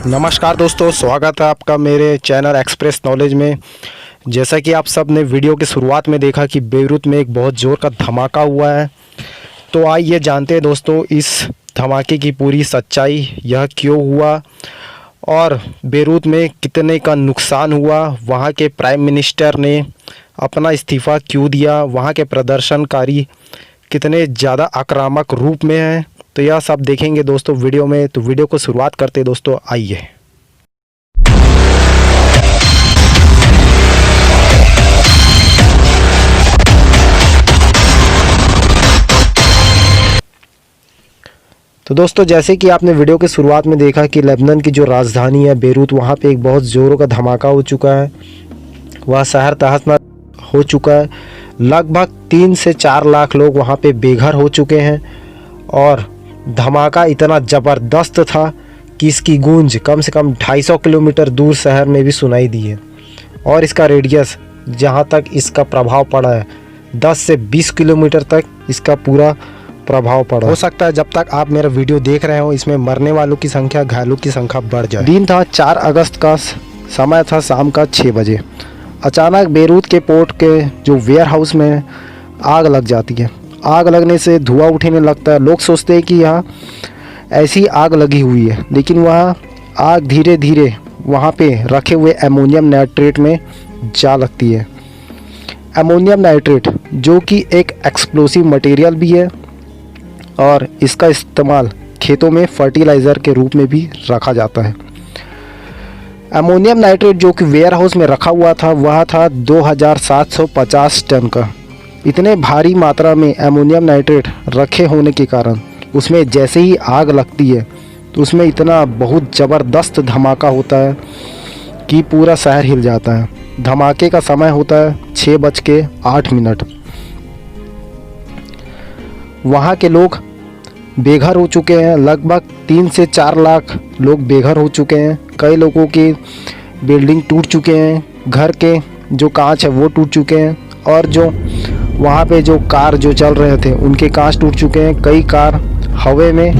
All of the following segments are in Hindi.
नमस्कार दोस्तों, स्वागत है आपका मेरे चैनल एक्सप्रेस नॉलेज में। जैसा कि आप सब ने वीडियो की शुरुआत में देखा कि बेरूत में एक बहुत ज़ोर का धमाका हुआ है, तो आइए जानते हैं दोस्तों इस धमाके की पूरी सच्चाई, यह क्यों हुआ और बेरूत में कितने का नुकसान हुआ, वहाँ के प्राइम मिनिस्टर ने अपना इस्तीफ़ा क्यों दिया, वहाँ के प्रदर्शनकारी कितने ज़्यादा आक्रामक रूप में हैं। तो यह सब देखेंगे दोस्तों वीडियो में। तो वीडियो को शुरुआत करते हैं दोस्तों, आइए। तो दोस्तों जैसे कि आपने वीडियो के शुरुआत में देखा कि लेबनान की जो राजधानी है बेरूत, वहाँ पे एक बहुत ज़ोरों का धमाका हो चुका है। वह शहर तहस हो चुका है। लगभग 3 से 4 लाख लोग वहाँ पे बेघर हो चुके हैं और धमाका इतना ज़बरदस्त था कि इसकी गूंज कम से कम 250 किलोमीटर दूर शहर में भी सुनाई दी है। और इसका रेडियस जहाँ तक इसका प्रभाव पड़ा है 10 से 20 किलोमीटर तक इसका पूरा प्रभाव पड़ा। हो सकता है जब तक आप मेरा वीडियो देख रहे हो इसमें मरने वालों की संख्या, घायलों की संख्या बढ़ जाए। दिन था 4 अगस्त का, समय था शाम का 6 बजे। अचानक बेरूत के पोर्ट के जो वेयर हाउस में आग लग जाती है। आग लगने से धुआं उठने लगता है। लोग सोचते हैं कि यहाँ ऐसी आग लगी हुई है, लेकिन वह आग धीरे धीरे वहाँ पे रखे हुए अमोनियम नाइट्रेट में जा लगती है। अमोनियम नाइट्रेट जो कि एक एक्सप्लोसिव मटेरियल भी है और इसका इस्तेमाल खेतों में फर्टिलाइज़र के रूप में भी रखा जाता है। अमोनियम नाइट्रेट जो कि वेयर हाउस में रखा हुआ था वह था 2750 टन का। इतने भारी मात्रा में अमोनियम नाइट्रेट रखे होने के कारण उसमें जैसे ही आग लगती है तो उसमें इतना बहुत ज़बरदस्त धमाका होता है कि पूरा शहर हिल जाता है। धमाके का समय होता है 6:08। वहाँ के लोग बेघर हो चुके हैं। लगभग 3 से 4 लाख लोग बेघर हो चुके हैं। कई लोगों की बिल्डिंग टूट चुके हैं, घर के जो कांच है वो टूट चुके हैं और जो वहाँ पे जो कार जो चल रहे थे उनके कांच टूट चुके हैं। कई कार हवा में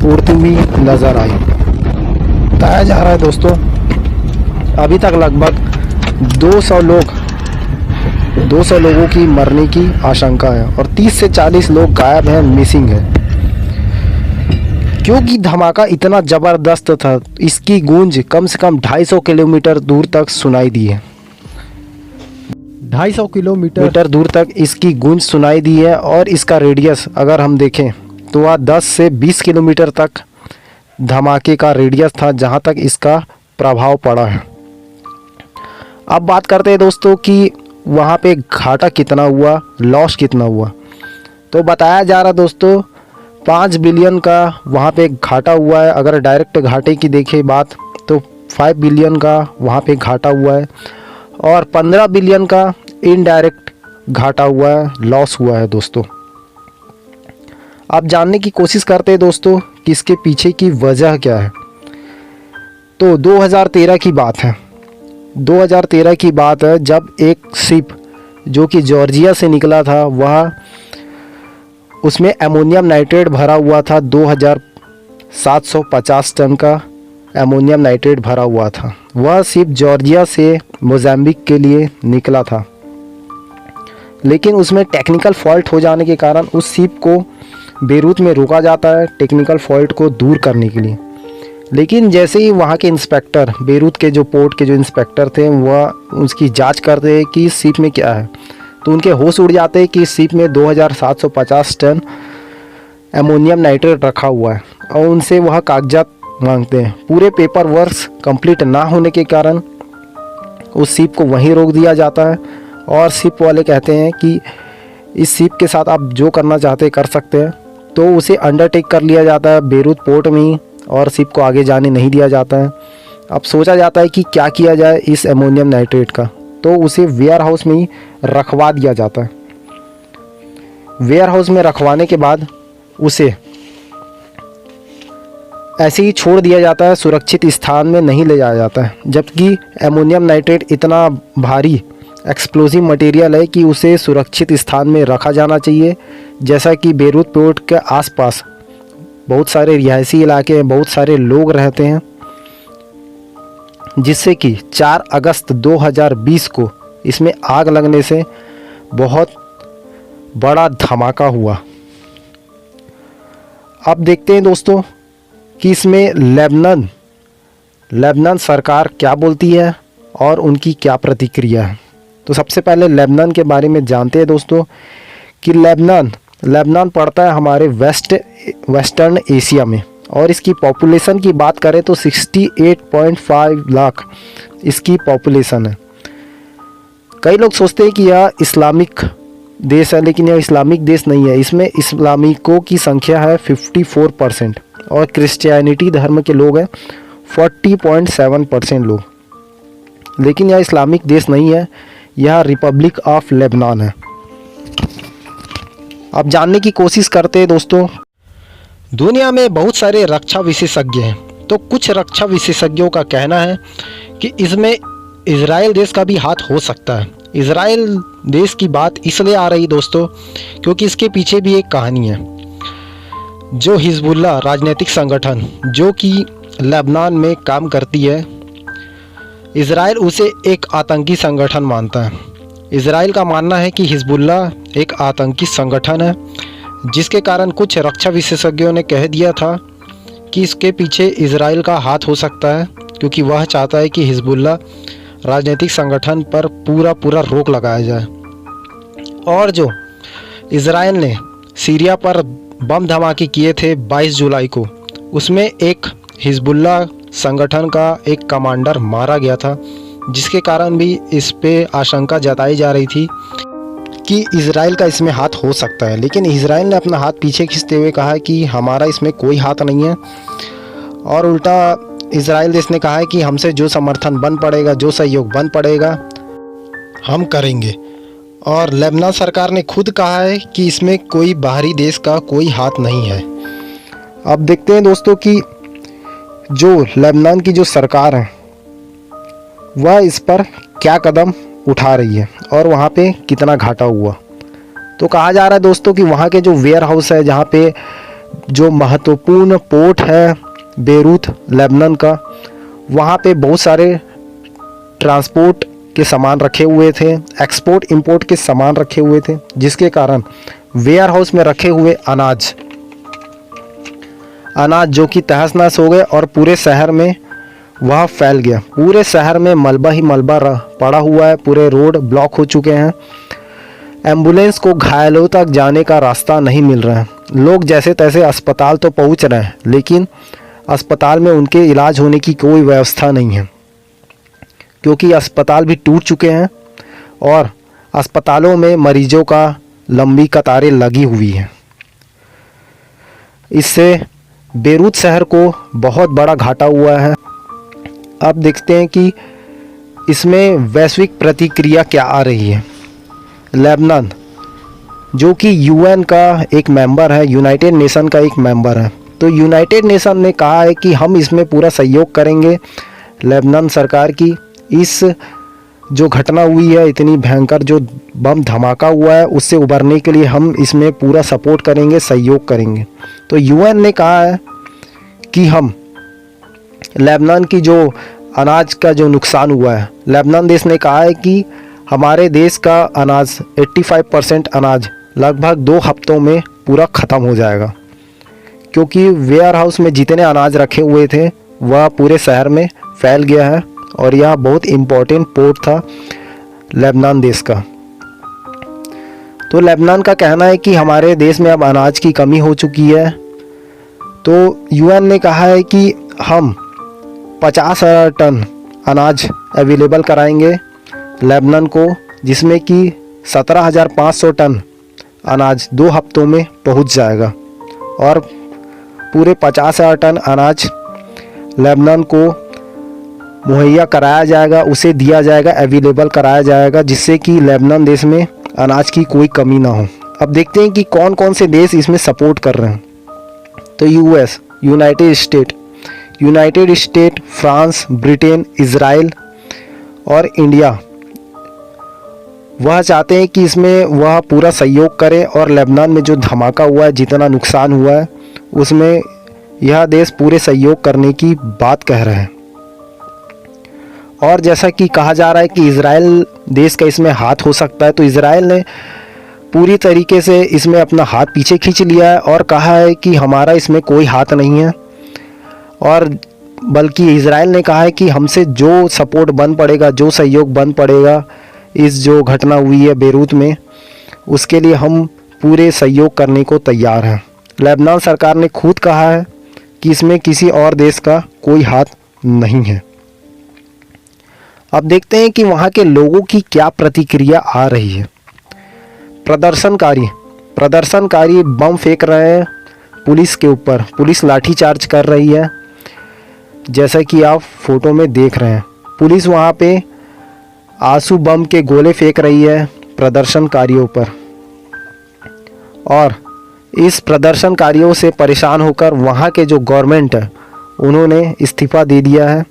उड़ती हुई नज़र आई। बताया जा रहा है दोस्तों अभी तक लगभग 200 लोगों की मरने की आशंका है और 30 से 40 लोग गायब हैं, मिसिंग है। क्योंकि धमाका इतना ज़बरदस्त था, इसकी गूंज कम से कम 250 किलोमीटर दूर तक सुनाई दी है। 250 किलोमीटर दूर तक इसकी गूंज सुनाई दी है और इसका रेडियस अगर हम देखें तो वह 10 से 20 किलोमीटर तक धमाके का रेडियस था जहां तक इसका प्रभाव पड़ा है। अब बात करते हैं दोस्तों कि वहां पे घाटा कितना हुआ, लॉस कितना हुआ। तो बताया जा रहा दोस्तों 5 बिलियन का वहां पे घाटा हुआ है। अगर डायरेक्ट घाटे की देखें बात तो 5 बिलियन का वहां पे घाटा हुआ है और 15 बिलियन का इनडायरेक्ट घाटा हुआ है, लॉस हुआ है दोस्तों। आप जानने की कोशिश करते हैं दोस्तों कि इसके पीछे की वजह क्या है। तो 2013 की बात है। 2013 की बात है जब एक शिप जो कि जॉर्जिया से निकला था, वह उसमें अमोनियम नाइट्रेट भरा हुआ था। 2750 टन का अमोनियम नाइट्रेट भरा हुआ था। वह शिप जॉर्जिया से मोज़ाम्बिक के लिए निकला था, लेकिन उसमें टेक्निकल फॉल्ट हो जाने के कारण उस शिप को बेरूत में रोका जाता है टेक्निकल फॉल्ट को दूर करने के लिए। लेकिन जैसे ही वहाँ के इंस्पेक्टर, बेरूत के जो पोर्ट के जो इंस्पेक्टर थे, वह उसकी जांच करते हैं कि इस शिप में क्या है, तो उनके होश उड़ जाते हैं कि इस शिप में 2750 टन अमोनियम नाइट्रेट रखा हुआ है और उनसे वह कागजात मांगते हैं। पूरे पेपर वर्क्स कंप्लीट ना होने के कारण उस शिप को वहीं रोक दिया जाता है और शिप वाले कहते हैं कि इस शिप के साथ आप जो करना चाहते हैं कर सकते हैं। तो उसे अंडरटेक कर लिया जाता है बेरूत पोर्ट में ही और शिप को आगे जाने नहीं दिया जाता है। अब सोचा जाता है कि क्या किया जाए इस अमोनियम नाइट्रेट का, तो उसे वेयर हाउस में ही रखवा दिया जाता है। वेयर हाउस में रखवाने के बाद उसे ऐसे ही छोड़ दिया जाता है, सुरक्षित स्थान में नहीं ले जाया जाता है। जबकि अमोनियम नाइट्रेट इतना भारी एक्सप्लोसिव मटेरियल है कि उसे सुरक्षित स्थान में रखा जाना चाहिए। जैसा कि बेरूत पोर्ट के आसपास बहुत सारे रिहायशी इलाके हैं, बहुत सारे लोग रहते हैं जिससे कि 4 अगस्त 2020 को इसमें आग लगने से बहुत बड़ा धमाका हुआ। अब देखते हैं दोस्तों कि इसमें लेबनान सरकार क्या बोलती है और उनकी क्या प्रतिक्रिया है। तो सबसे पहले लेबनान के बारे में जानते हैं दोस्तों कि लेबनान पड़ता है हमारे वेस्टर्न एशिया में, और इसकी पॉपुलेशन की बात करें तो 68.5 लाख इसकी पॉपुलेशन है। कई लोग सोचते हैं कि यह इस्लामिक देश है, लेकिन यह इस्लामिक देश नहीं है। इसमें इस्लामिकों की संख्या है 54% और क्रिश्चियनिटी धर्म के लोग हैं 40.7% लोग। लेकिन यह इस्लामिक देश नहीं है, यह रिपब्लिक ऑफ लेबनान है। अब जानने की कोशिश करते हैं दोस्तों। दुनिया में बहुत सारे रक्षा विशेषज्ञ हैं, तो कुछ रक्षा विशेषज्ञों का कहना है कि इसमें इजराइल देश का भी हाथ हो सकता है। इजराइल देश की बात इसलिए आ रही दोस्तों क्योंकि इसके पीछे भी एक कहानी है। जो हिजबुल्लाह राजनीतिक संगठन जो कि लेबनान में काम करती है, इजराइल उसे एक आतंकी संगठन मानता है। इजराइल का मानना है कि हिजबुल्लाह एक आतंकी संगठन है, जिसके कारण कुछ रक्षा विशेषज्ञों ने कह दिया था कि इसके पीछे इजराइल का हाथ हो सकता है, क्योंकि वह चाहता है कि हिजबुल्लाह राजनीतिक संगठन पर पूरा रोक लगाया जाए। और जो इजराइल ने सीरिया पर बम धमाके किए थे 22 जुलाई को, उसमें एक हिजबुल्लाह संगठन का एक कमांडर मारा गया था, जिसके कारण भी इस पे आशंका जताई जा रही थी कि इजराइल का इसमें हाथ हो सकता है। लेकिन इजराइल ने अपना हाथ पीछे खींचते हुए कहा है कि हमारा इसमें कोई हाथ नहीं है, और उल्टा इजराइल देश ने कहा है कि हमसे जो समर्थन बन पड़ेगा, जो सहयोग बन पड़ेगा, हम करेंगे। और लेबनान सरकार ने खुद कहा है कि इसमें कोई बाहरी देश का कोई हाथ नहीं है। अब देखते हैं दोस्तों कि जो लेबनान की जो सरकार है वह इस पर क्या कदम उठा रही है और वहाँ पे कितना घाटा हुआ। तो कहा जा रहा है दोस्तों कि वहाँ के जो वेयर हाउस है, जहाँ पे जो महत्वपूर्ण पोर्ट है बेरूत लेबनान का, वहाँ पे बहुत सारे ट्रांसपोर्ट के सामान रखे हुए थे, एक्सपोर्ट इंपोर्ट के सामान रखे हुए थे, जिसके कारण वेयर हाउस में रखे हुए अनाज जो कि तहस नहस हो गए और पूरे शहर में वह फैल गया। पूरे शहर में मलबा ही मलबा पड़ा हुआ है, पूरे रोड ब्लॉक हो चुके हैं। एम्बुलेंस को घायलों तक जाने का रास्ता नहीं मिल रहा है। लोग जैसे तैसे अस्पताल तो पहुंच रहे हैं, लेकिन अस्पताल में उनके इलाज होने की कोई व्यवस्था नहीं है, क्योंकि अस्पताल भी टूट चुके हैं और अस्पतालों में मरीजों का लंबी कतारें लगी हुई हैं। इससे बेरूत शहर को बहुत बड़ा घाटा हुआ है। अब देखते हैं कि इसमें वैश्विक प्रतिक्रिया क्या आ रही है। लेबनान जो कि यूएन का एक मेंबर है, यूनाइटेड नेशन का एक मेंबर है, तो यूनाइटेड नेशन ने कहा है कि हम इसमें पूरा सहयोग करेंगे लेबनान सरकार की। इस जो घटना हुई है, इतनी भयंकर जो बम धमाका हुआ है, उससे उबरने के लिए हम इसमें पूरा सपोर्ट करेंगे, सहयोग करेंगे। तो यूएन ने कहा है कि हम लेबनान की जो अनाज का जो नुकसान हुआ है, लेबनान देश ने कहा है कि हमारे देश का अनाज 85% अनाज लगभग 2 हफ्तों में पूरा ख़त्म हो जाएगा, क्योंकि वेयर हाउस में जितने अनाज रखे हुए थे वह पूरे शहर में फैल गया है और यह बहुत इम्पोर्टेंट पोर्ट था लेबनान देश का। तो लेबनान का कहना है कि हमारे देश में अब अनाज की कमी हो चुकी है। तो यूएन ने कहा है कि हम 50,000 टन अनाज अवेलेबल कराएंगे लेबनान को, जिसमें कि 17,500 टन अनाज 2 हफ्तों में पहुंच जाएगा और पूरे 50,000 टन अनाज लेबनान को मुहैया कराया जाएगा, उसे दिया जाएगा, अवेलेबल कराया जाएगा, जिससे कि लेबनान देश में अनाज की कोई कमी ना हो। अब देखते हैं कि कौन कौन से देश इसमें सपोर्ट कर रहे हैं। तो US, United state, France, Britain, Israel और इंडिया वह चाहते हैं कि इसमें वह पूरा सहयोग करें और लेबनान में जो धमाका हुआ है, जितना नुकसान हुआ है, उसमें यह देश पूरे सहयोग करने की बात कह रहे हैं। और जैसा कि कहा जा रहा है कि इजराइल देश का इसमें हाथ हो सकता है, तो इजराइल ने पूरी तरीके से इसमें अपना हाथ पीछे खींच लिया है और कहा है कि हमारा इसमें कोई हाथ नहीं है। और बल्कि इजराइल ने कहा है कि हमसे जो सपोर्ट बन पड़ेगा, जो सहयोग बन पड़ेगा इस जो घटना हुई है बेरूत में, उसके लिए हम पूरे सहयोग करने को तैयार हैं। लेबनान सरकार ने खुद कहा है कि इसमें किसी और देश का कोई हाथ नहीं है। अब देखते हैं कि वहाँ के लोगों की क्या प्रतिक्रिया आ रही है। प्रदर्शनकारी बम फेंक रहे हैं पुलिस के ऊपर, पुलिस लाठीचार्ज कर रही है, जैसा कि आप फोटो में देख रहे हैं। पुलिस वहाँ पे आंसू बम के गोले फेंक रही है प्रदर्शनकारियों पर, और इस प्रदर्शनकारियों से परेशान होकर वहाँ के जो गवर्नमेंट है उन्होंने इस्तीफ़ा दे दिया है।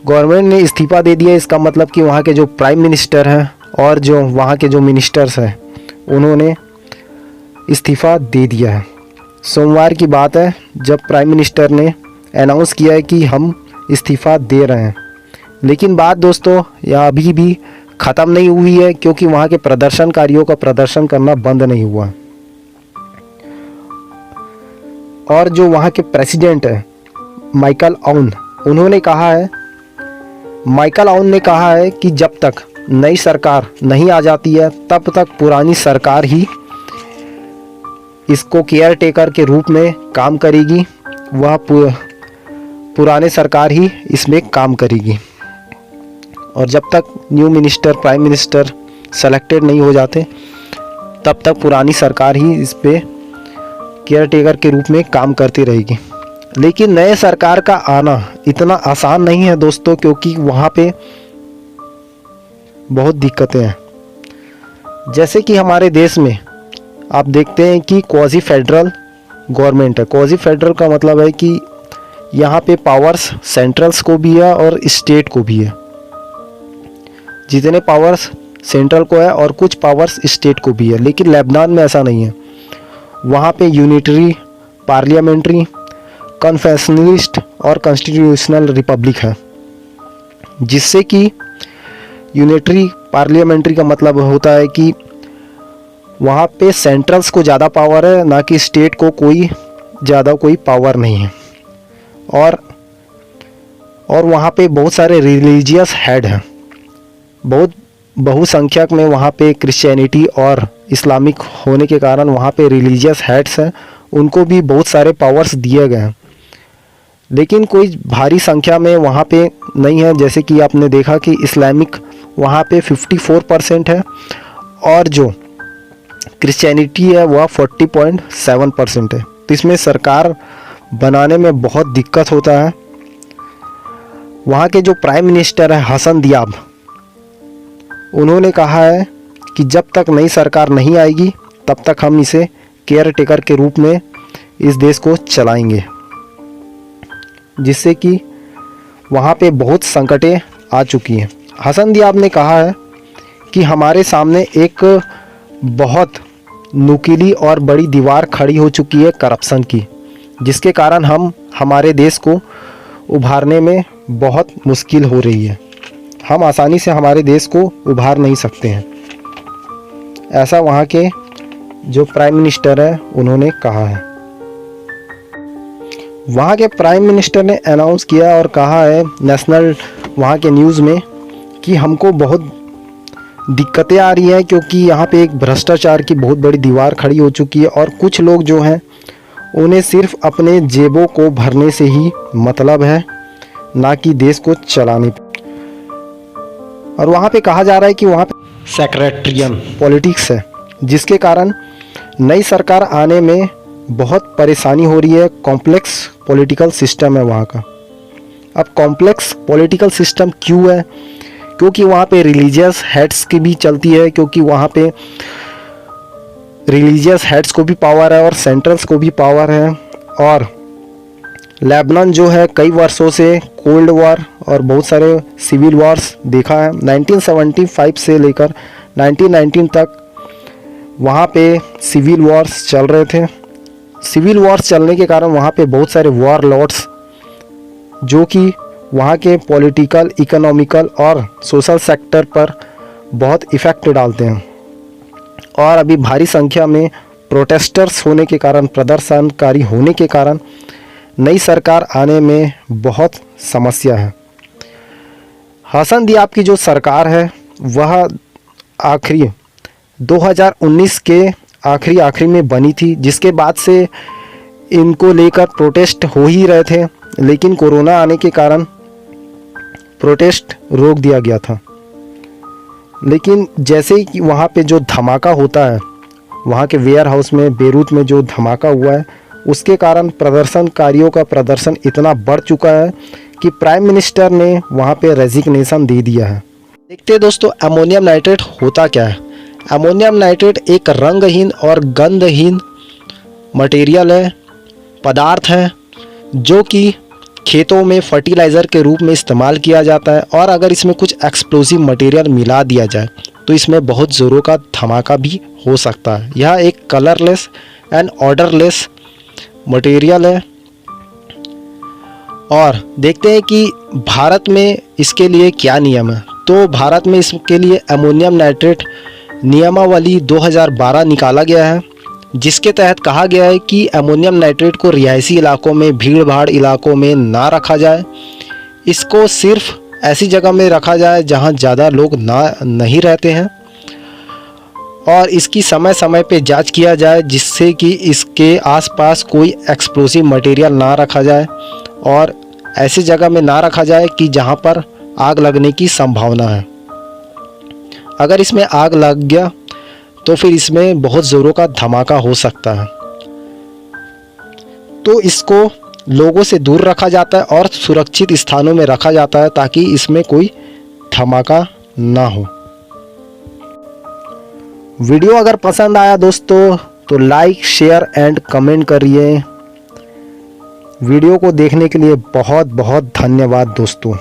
गवर्नमेंट ने इस्तीफ़ा दे दिया, इसका मतलब कि वहाँ के जो प्राइम मिनिस्टर हैं और जो वहाँ के जो मिनिस्टर्स हैं उन्होंने इस्तीफ़ा दे दिया है। सोमवार की बात है जब प्राइम मिनिस्टर ने अनाउंस किया है कि हम इस्तीफ़ा दे रहे हैं। लेकिन बात दोस्तों यह अभी भी ख़त्म नहीं हुई है, क्योंकि वहाँ के प्रदर्शनकारियों का प्रदर्शन करना बंद नहीं हुआ। और जो वहाँ के प्रेसिडेंट हैं माइकल आउन, उन्होंने कहा है, माइकल आउन ने कहा है कि जब तक नई सरकार नहीं आ जाती है तब तक पुरानी सरकार ही इसको केयर टेकर के रूप में काम करेगी, वह पुराने सरकार ही इसमें काम करेगी। और जब तक new minister, prime minister selected नहीं हो जाते तब तक पुरानी सरकार ही इस पे केयर टेकर के रूप में काम करती रहेगी। लेकिन नए सरकार का आना इतना आसान नहीं है दोस्तों, क्योंकि वहाँ पे बहुत दिक्कतें हैं। जैसे कि हमारे देश में आप देखते हैं कि क्वाजी फेडरल गवर्नमेंट है। क्वाजी फेडरल का मतलब है कि यहाँ पे पावर्स सेंट्रल्स को भी है और स्टेट को भी है। जितने पावर्स सेंट्रल को है और कुछ पावर्स स्टेट को भी है। लेकिन लेबनान में ऐसा नहीं है, वहाँ पे यूनिटरी, पार्लियामेंट्री, कन्फेशनलिस्ट और कॉन्स्टिट्यूशनल रिपब्लिक है। जिससे कि यूनिटरी पार्लियामेंट्री का मतलब होता है कि वहाँ पे सेंट्रल्स को ज़्यादा पावर है, ना कि स्टेट को कोई पावर नहीं है। और वहाँ पे बहुत सारे रिलीजियस हेड हैं, बहुत बहुसंख्यक में वहाँ पे क्रिश्चियनिटी और इस्लामिक होने के कारण वहाँ पे रिलीजियस हेड्स हैं, उनको भी बहुत सारे पावर्स दिए गए हैं। लेकिन कोई भारी संख्या में वहाँ पे नहीं है। जैसे कि आपने देखा कि इस्लामिक वहाँ पे 54% है और जो क्रिश्चियनिटी है वह 40.7% है। तो इसमें सरकार बनाने में बहुत दिक्कत होता है। वहाँ के जो प्राइम मिनिस्टर है हसन दियाब, उन्होंने कहा है कि जब तक नई सरकार नहीं आएगी तब तक हम इसे केयर टेकर के रूप में इस देश को चलाएंगे, जिससे कि वहाँ पे बहुत संकटें आ चुकी हैं। हसन दियाब ने कहा है कि हमारे सामने एक बहुत नुकीली और बड़ी दीवार खड़ी हो चुकी है करप्शन की, जिसके कारण हमारे देश को उभारने में बहुत मुश्किल हो रही है। हम आसानी से हमारे देश को उभार नहीं सकते हैं, ऐसा वहाँ के जो प्राइम मिनिस्टर है उन्होंने कहा है। वहाँ के प्राइम मिनिस्टर ने अनाउंस किया और कहा है नेशनल वहाँ के न्यूज़ में कि हमको बहुत दिक्कतें आ रही हैं, क्योंकि यहाँ पे एक भ्रष्टाचार की बहुत बड़ी दीवार खड़ी हो चुकी है और कुछ लोग जो हैं उन्हें सिर्फ अपने जेबों को भरने से ही मतलब है, ना कि देश को चलाने। और वहाँ पे कहा जा रहा है कि वहाँ पे सेक्रेटरियन पॉलिटिक्स है, जिसके कारण नई सरकार आने में बहुत परेशानी हो रही है। कॉम्प्लेक्स पॉलिटिकल सिस्टम है वहाँ का। अब कॉम्प्लेक्स पॉलिटिकल सिस्टम क्यों है? क्योंकि वहाँ पे रिलीजियस हेड्स की भी चलती है, क्योंकि वहाँ पे रिलीजियस हेड्स को भी पावर है और सेंट्रल्स को भी पावर है। और लेबनान जो है कई वर्षों से कोल्ड वॉर और बहुत सारे सिविल वॉर्स देखा है। 1975 से लेकर 1919 तक वहाँ पे सिविल वॉर्स चल रहे थे। सिविल वॉर्स चलने के कारण वहाँ पे बहुत सारे वॉर लॉर्ड्स जो कि वहाँ के पॉलिटिकल, इकोनॉमिकल और सोशल सेक्टर पर बहुत इफ़ेक्ट डालते हैं। और अभी भारी संख्या में प्रोटेस्टर्स होने के कारण, प्रदर्शनकारी होने के कारण नई सरकार आने में बहुत समस्या है। हसन दियाब की जो सरकार है वह आखिरी 2019 के आखिरी में बनी थी, जिसके बाद से इनको लेकर प्रोटेस्ट हो ही रहे थे, लेकिन कोरोना आने के कारण प्रोटेस्ट रोक दिया गया था। लेकिन जैसे ही वहाँ पे जो धमाका होता है, वहाँ के वेयर हाउस में बेरूत में जो धमाका हुआ है, उसके कारण प्रदर्शनकारियों का प्रदर्शन इतना बढ़ चुका है कि प्राइम मिनिस्टर ने वहाँ पे रेजिग्नेशन दे दिया है। देखते हैं दोस्तों, अमोनियम नाइट्रेट होता क्या है। अमोनियम नाइट्रेट एक रंगहीन और गंधहीन मटेरियल है, पदार्थ है, जो कि खेतों में फर्टिलाइज़र के रूप में इस्तेमाल किया जाता है। और अगर इसमें कुछ एक्सप्लोसिव मटेरियल मिला दिया जाए तो इसमें बहुत ज़ोरों का धमाका भी हो सकता है। यह एक कलरलेस एंड ऑर्डरलेस मटेरियल है। और देखते हैं कि भारत में इसके लिए क्या नियम है। तो भारत में इसके लिए अमोनियम नाइट्रेट नियमावली 2012 निकाला गया है, जिसके तहत कहा गया है कि अमोनियम नाइट्रेट को रिहायशी इलाकों में, भीड़ भाड़ इलाकों में ना रखा जाए। इसको सिर्फ ऐसी जगह में रखा जाए जहां ज़्यादा लोग नहीं रहते हैं, और इसकी समय समय पे जांच किया जाए, जिससे कि इसके आसपास कोई एक्सप्लोसिव मटेरियल ना रखा जाए, और ऐसी जगह में ना रखा जाए कि जहां पर आग लगने की संभावना है। अगर इसमें आग लग गया तो फिर इसमें बहुत ज़ोरों का धमाका हो सकता है। तो इसको लोगों से दूर रखा जाता है और सुरक्षित स्थानों में रखा जाता है, ताकि इसमें कोई धमाका ना हो। वीडियो अगर पसंद आया दोस्तों तो लाइक, शेयर एंड कमेंट करिए। वीडियो को देखने के लिए बहुत बहुत धन्यवाद दोस्तों।